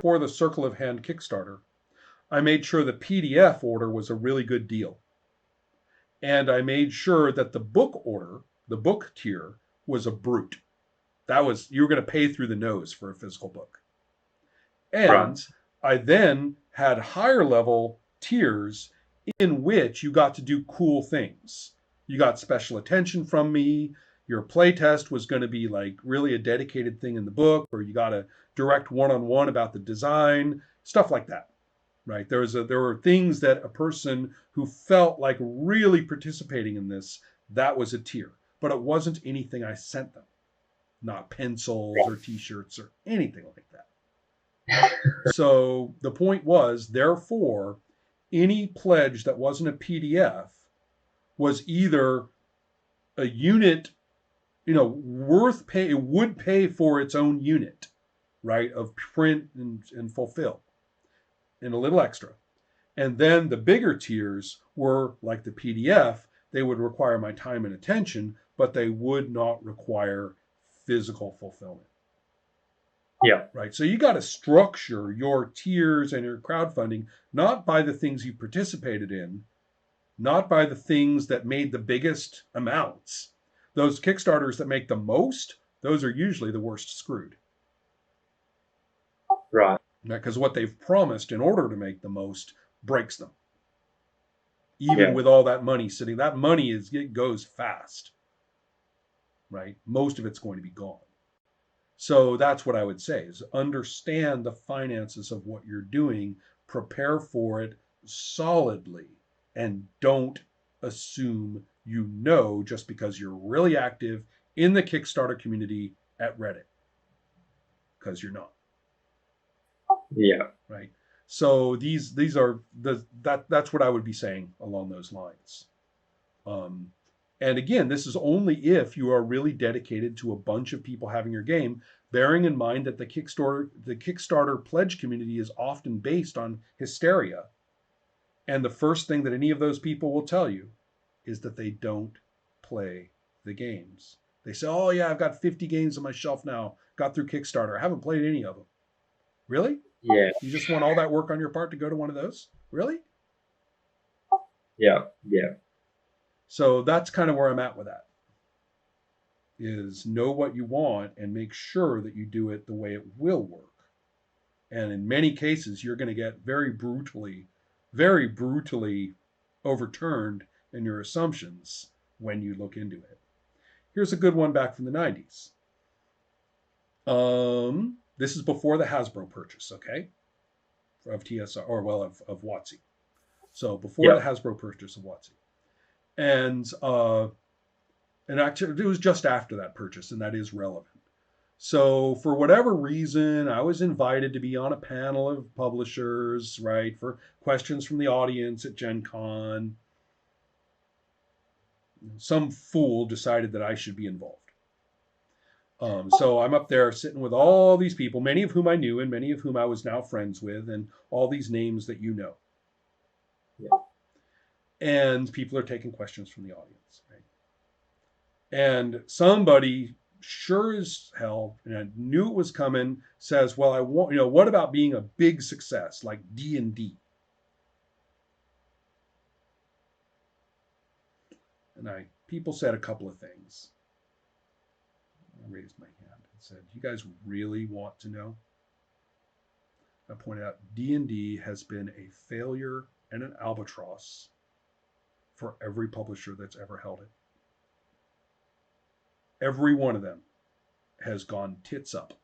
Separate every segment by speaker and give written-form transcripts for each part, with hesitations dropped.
Speaker 1: before the Circle of Hand Kickstarter, I made sure the PDF order was a really good deal. And I made sure that the book order, the book tier, was a brute. That was, you were going to pay through the nose for a physical book. And
Speaker 2: Right.
Speaker 1: I then had higher level tiers in which you got to do cool things. You got special attention from me. Your playtest was going to be like really a dedicated thing in the book, or you got a direct one-on-one about the design, stuff like that. Right? There were things that a person who felt like really participating in this, that was a tier. But it wasn't anything I sent them. Not pencils or t-shirts or anything like that. So the point was, therefore, any pledge that wasn't a PDF was either a unit, worth pay, it would pay for its own unit, right, of print and fulfill, and a little extra. And then the bigger tiers were like the PDF, they would require my time and attention, but they would not require physical fulfillment.
Speaker 2: Yeah.
Speaker 1: Right. So you got to structure your tiers and your crowdfunding not by the things you participated in, not by the things that made the biggest amounts. Those Kickstarters that make the most, those are usually the worst screwed.
Speaker 2: Right.
Speaker 1: Because what they've promised in order to make the most breaks them. Even
Speaker 2: Yeah.
Speaker 1: with all that money sitting, that money it goes fast. Right? Most of it's going to be gone. So that's what I would say is understand the finances of what you're doing, prepare for it solidly, and don't assume you know just because you're really active in the Kickstarter community at Reddit, because you're not.
Speaker 2: Yeah.
Speaker 1: Right? So these are that's what I would be saying along those lines. Um, and again, this is only if you are really dedicated to a bunch of people having your game, bearing in mind that the Kickstarter pledge community is often based on hysteria. And the first thing that any of those people will tell you is that they don't play the games. They say, "Oh yeah, I've got 50 games on my shelf now. Got through Kickstarter. I haven't played any of them." Really?
Speaker 2: Yeah.
Speaker 1: You just want all that work on your part to go to one of those? Really?
Speaker 2: Yeah. Yeah.
Speaker 1: So that's kind of where I'm at with that. Is know what you want and make sure that you do it the way it will work. And in many cases, you're going to get very brutally overturned in your assumptions when you look into it. Here's a good one back from the 90s. This is before the Hasbro purchase, okay, of TSR, or well, of WotC. So before the
Speaker 2: Yeah.
Speaker 1: Hasbro purchase of WotC. And actually, it was just after that purchase, and that is relevant. So, for whatever reason, I was invited to be on a panel of publishers, right, for questions from the audience at Gen Con. Some fool decided that I should be involved. So I'm up there sitting with all these people, many of whom I knew and many of whom I was now friends with, and all these names that you know.
Speaker 2: Yeah.
Speaker 1: And people are taking questions from the audience, right? And somebody sure as hell, and I knew it was coming, says, "Well, I want, what about being a big success like D&D?" And people said a couple of things. I raised my hand and said, "You guys really want to know?" I pointed out D&D has been a failure and an albatross for every publisher that's ever held it. Every one of them has gone tits up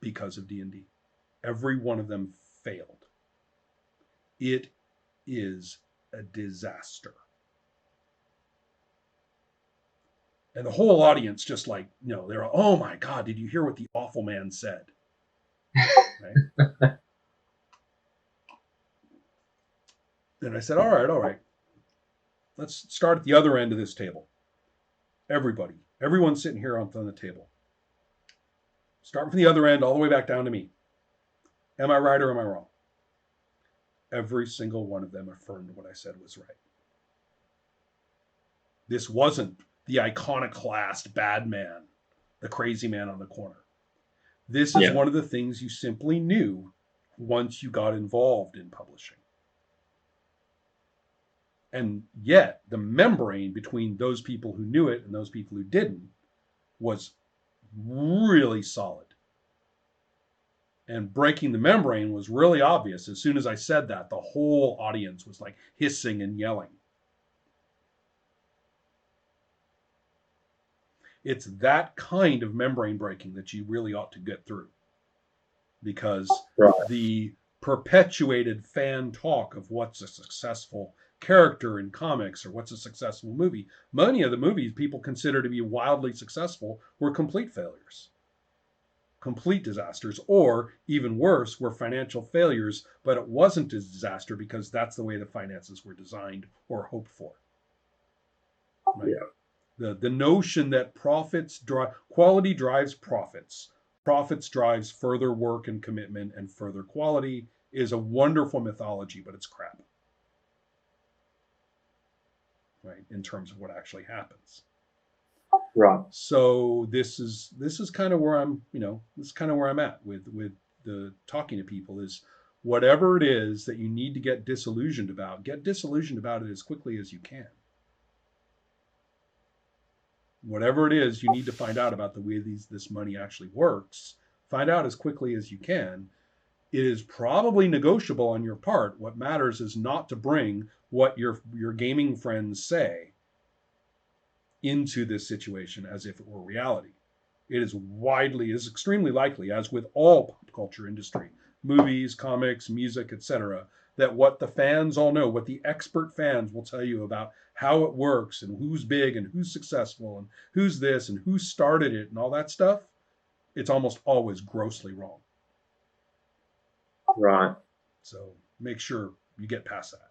Speaker 1: because of D&D. Every one of them failed. It is a disaster. And the whole audience just like, they're, "Oh my God, did you hear what the awful man said?" Right? And I said, all right. Let's start at the other end of this table. Everyone's sitting here on the table. Start from the other end all the way back down to me. Am I right or am I wrong? Every single one of them affirmed what I said was right. This wasn't the iconoclast bad man, the crazy man on the corner. This is
Speaker 2: Yeah.
Speaker 1: one of the things you simply knew once you got involved in publishing. And yet, the membrane between those people who knew it and those people who didn't was really solid. And breaking the membrane was really obvious. As soon as I said that, the whole audience was like hissing and yelling. It's that kind of membrane breaking that you really ought to get through, because
Speaker 2: Right.
Speaker 1: the perpetuated fan talk of what's a successful character in comics or what's a successful movie, many of the movies people consider to be wildly successful were complete failures, complete disasters, or even worse, were financial failures, but it wasn't a disaster because that's the way the finances were designed or hoped for. Right?
Speaker 2: Yeah.
Speaker 1: The notion that quality drives profits, profits drives further work and commitment and further quality is a wonderful mythology, but it's crap. Right? In terms of what actually happens.
Speaker 2: Right.
Speaker 1: So this is kind of where I'm, this is kind of where I'm at with the talking to people is whatever it is that you need to get disillusioned about it as quickly as you can. Whatever it is you need to find out about the way this money actually works, find out as quickly as you can. It is probably negotiable on your part. What matters is not to bring what your gaming friends say into this situation as if it were reality. It is extremely likely, as with all pop culture industry, movies, comics, music, etc., that what the fans all know, what the expert fans will tell you about how it works and who's big and who's successful and who's this and who started it and all that stuff, it's almost always grossly wrong.
Speaker 2: Right.
Speaker 1: So make sure you get past that.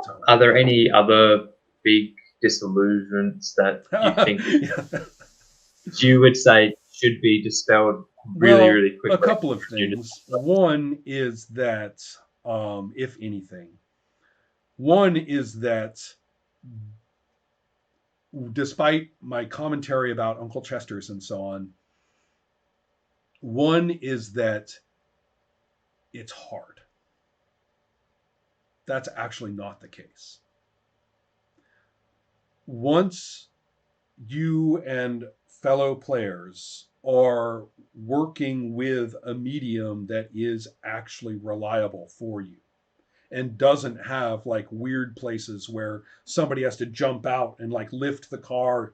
Speaker 1: So,
Speaker 2: are there any other big disillusionments that you think you would say should be dispelled really quickly?
Speaker 1: A couple of things. One is that, if anything, despite my commentary about Uncle Chester's and so on, one is that it's hard. That's actually not the case. Once you and fellow players are working with a medium that is actually reliable for you and doesn't have like weird places where somebody has to jump out and like lift the car,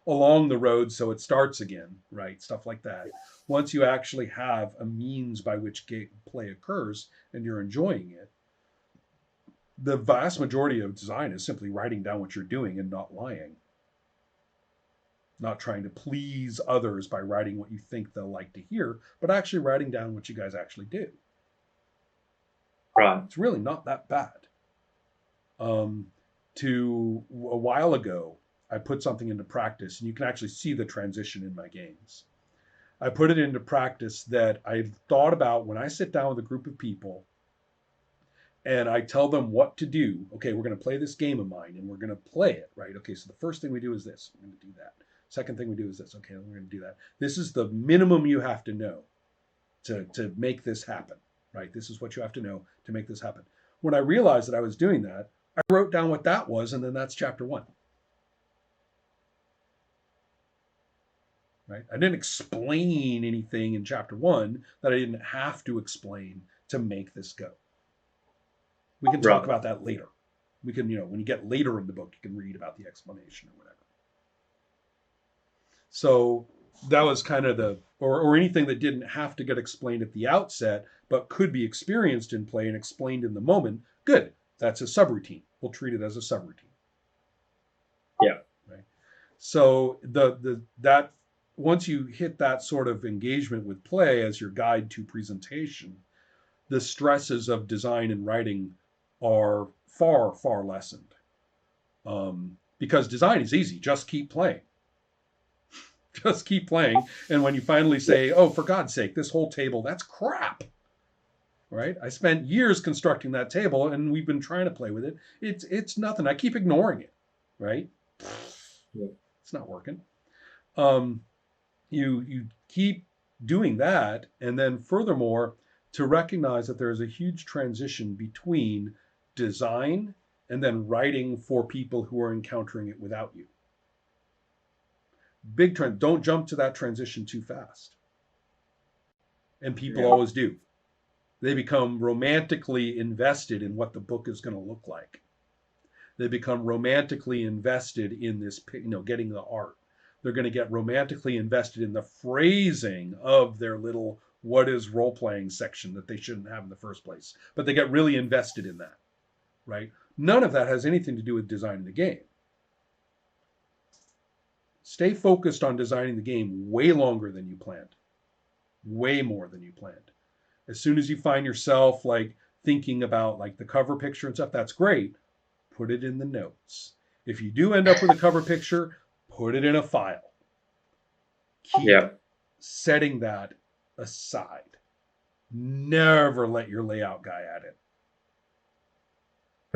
Speaker 1: along the road so it starts again, right? Stuff like that. Once you actually have a means by which play occurs and you're enjoying it, the vast majority of design is simply writing down what you're doing and not lying. Not trying to please others by writing what you think they'll like to hear, but actually writing down what you guys actually do.
Speaker 2: Right.
Speaker 1: It's really not that bad. A while ago, I put something into practice, and you can actually see the transition in my games. I put it into practice that I've thought about when I sit down with a group of people and I tell them what to do. Okay, we're going to play this game of mine, and we're going to play it, right? Okay, so the first thing we do is this. We're going to do that. Second thing we do is this. Okay, we're going to do that. This is the minimum you have to know to make this happen, right? This is what you have to know to make this happen. When I realized that I was doing that, I wrote down what that was, and then that's chapter 1. Right? I didn't explain anything in chapter 1 that I didn't have to explain to make this go. We can talk about that later. We can, when you get later in the book, you can read about the explanation or whatever. So that was kind of or anything that didn't have to get explained at the outset, but could be experienced in play and explained in the moment. Good. That's a subroutine. We'll treat it as a subroutine.
Speaker 2: Yeah.
Speaker 1: Right. So that once you hit that sort of engagement with play as your guide to presentation, the stresses of design and writing are far, far lessened. Because design is easy. Just keep playing. Just keep playing. And when you finally say, oh, for God's sake, this whole table, that's crap. Right? I spent years constructing that table and we've been trying to play with it. It's nothing. I keep ignoring it. Right?
Speaker 2: Yeah.
Speaker 1: It's not working. You keep doing that, and then furthermore, to recognize that there is a huge transition between design and then writing for people who are encountering it without you. Big trend. Don't jump to that transition too fast. And people
Speaker 2: Yeah.
Speaker 1: always do. They become romantically invested in what the book is going to look like. They become romantically invested in this, getting the art. They're going to get romantically invested in the phrasing of their little what is role playing section that they shouldn't have in the first place. But they get really invested in that, right? None of that has anything to do with designing the game. Stay focused on designing the game way longer than you planned, way more than you planned. As soon as you find yourself like thinking about like the cover picture and stuff, that's great. Put it in the notes. If you do end up with a cover picture, put it in a file. Keep setting that aside. Never let your layout guy at it.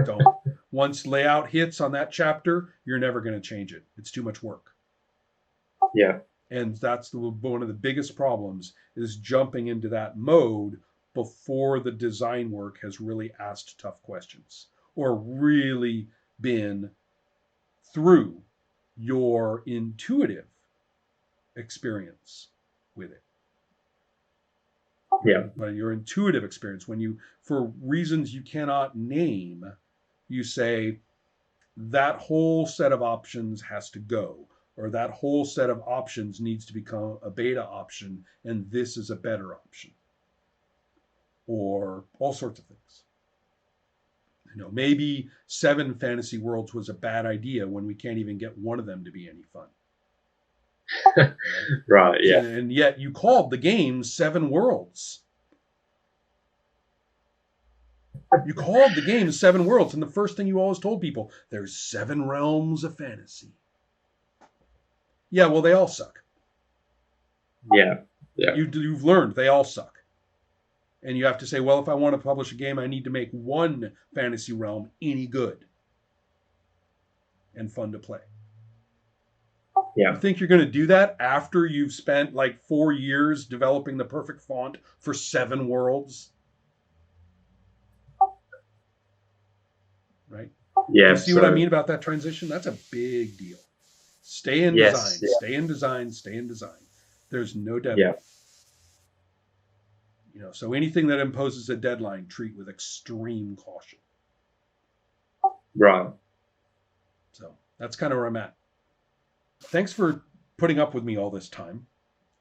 Speaker 1: Don't. Once layout hits on that chapter, you're never going to change it. It's too much work.
Speaker 2: Yeah.
Speaker 1: And that's one of the biggest problems is jumping into that mode before the design work has really asked tough questions or really been through your intuitive experience with it.
Speaker 2: Yeah.
Speaker 1: But your intuitive experience, when you, for reasons you cannot name, you say that whole set of options has to go, or that whole set of options needs to become a beta option, and this is a better option, or all sorts of things. Maybe 7 fantasy worlds was a bad idea when we can't even get one of them to be any fun.
Speaker 2: Right, yeah.
Speaker 1: And yet you called the game 7 Worlds. You called the game 7 Worlds, and the first thing you always told people, there's 7 realms of fantasy. Yeah, well, they all suck.
Speaker 2: Yeah.
Speaker 1: You've learned they all suck. And you have to say, well, if I want to publish a game, I need to make one fantasy realm any good and fun to play.
Speaker 2: Yeah.
Speaker 1: You think you're going to do that after you've spent like 4 years developing the perfect font for 7 worlds? Right?
Speaker 2: Yeah.
Speaker 1: You see what I mean about that transition? That's a big deal. Stay in design.
Speaker 2: Yeah.
Speaker 1: Stay in design. Stay in design. There's no deadline.
Speaker 2: Yeah.
Speaker 1: So anything that imposes a deadline, treat with extreme caution.
Speaker 2: Right.
Speaker 1: So that's kind of where I'm at. Thanks for putting up with me all this time.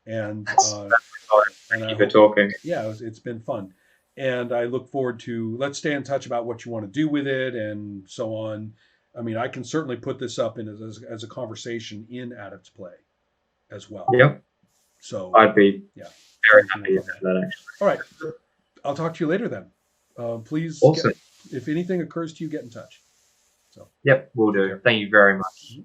Speaker 1: And
Speaker 2: thank you for talking.
Speaker 1: Yeah, it's been fun. And I look forward to, let's stay in touch about what you want to do with it and so on. I mean, I can certainly put this up as a conversation in Adept Play as well.
Speaker 2: Yep.
Speaker 1: So
Speaker 2: I'd be very happy with that, actually.
Speaker 1: All right. I'll talk to you later then. Please,
Speaker 2: awesome.
Speaker 1: If anything occurs to you, get in touch. So.
Speaker 2: Yep, will do. Thank you very much.